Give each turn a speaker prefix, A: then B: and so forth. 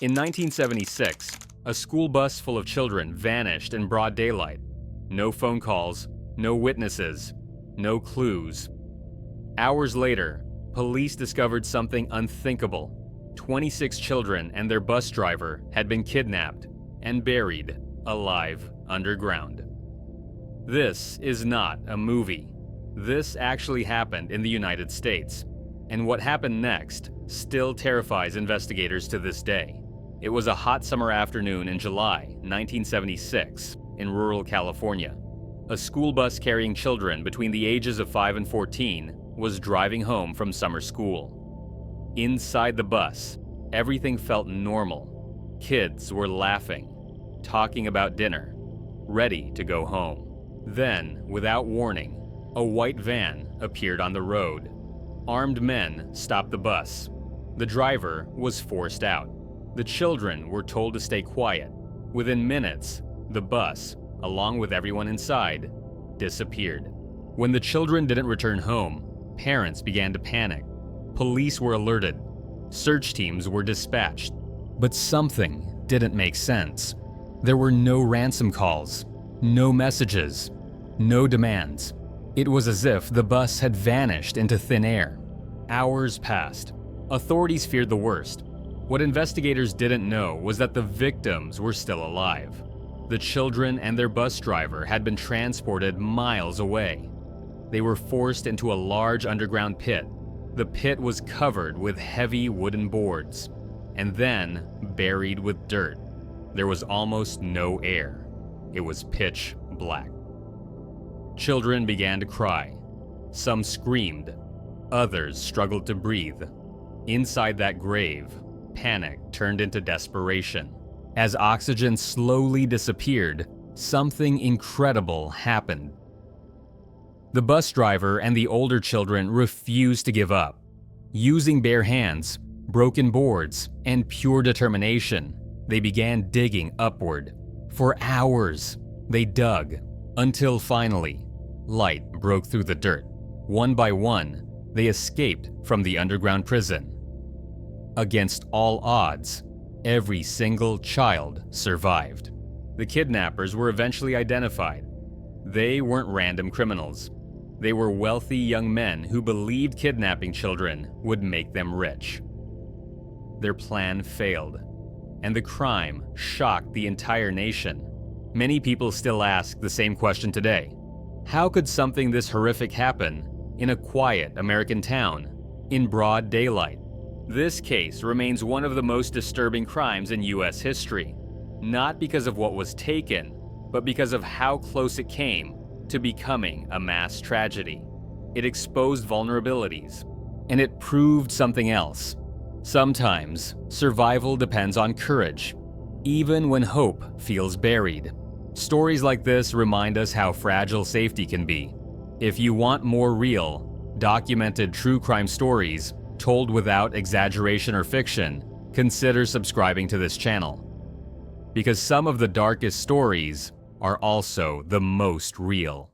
A: In 1976, a school bus full of children vanished in broad daylight. No phone calls, no witnesses, no clues. Hours later, police discovered something unthinkable. 26 children and their bus driver had been kidnapped and buried alive underground. This is not a movie. This actually happened in the United States, and what happened next still terrifies investigators to this day. It was a hot summer afternoon in July 1976 in rural California. A school bus carrying children between the ages of 5 and 14 was driving home from summer school. Inside the bus, everything felt normal. Kids were laughing, talking about dinner, ready to go home. Then, without warning, a white van appeared on the road. Armed men stopped the bus. The driver was forced out. The children were told to stay quiet. Within minutes, the bus, along with everyone inside, disappeared. When the children didn't return home, parents began to panic. Police were alerted. Search teams were dispatched. But something didn't make sense. There were no ransom calls, no messages, no demands. It was as if the bus had vanished into thin air. Hours passed. Authorities feared the worst. What investigators didn't know was that the victims were still alive. The children and their bus driver had been transported miles away. They were forced into a large underground pit. The pit was covered with heavy wooden boards, and then buried with dirt. There was almost no air. It was pitch black. Children began to cry. Some screamed. Others struggled to breathe. Inside that grave, panic turned into desperation. As oxygen slowly disappeared, something incredible happened. The bus driver and the older children refused to give up. Using bare hands, broken boards, and pure determination, they began digging upward. For hours, they dug, until finally, light broke through the dirt. One by one, they escaped from the underground prison. Against all odds, every single child survived. The kidnappers were eventually identified. They weren't random criminals. They were wealthy young men who believed kidnapping children would make them rich. Their plan failed, and the crime shocked the entire nation. Many people still ask the same question today. How could something this horrific happen in a quiet American town, in broad daylight? This case remains one of the most disturbing crimes in US history, not because of what was taken, but because of how close it came to becoming a mass tragedy. It exposed vulnerabilities, and it proved something else. Sometimes, survival depends on courage, even when hope feels buried. Stories like this remind us how fragile safety can be. If you want more real, documented true crime stories told without exaggeration or fiction, consider subscribing to this channel. Because some of the darkest stories are also the most real.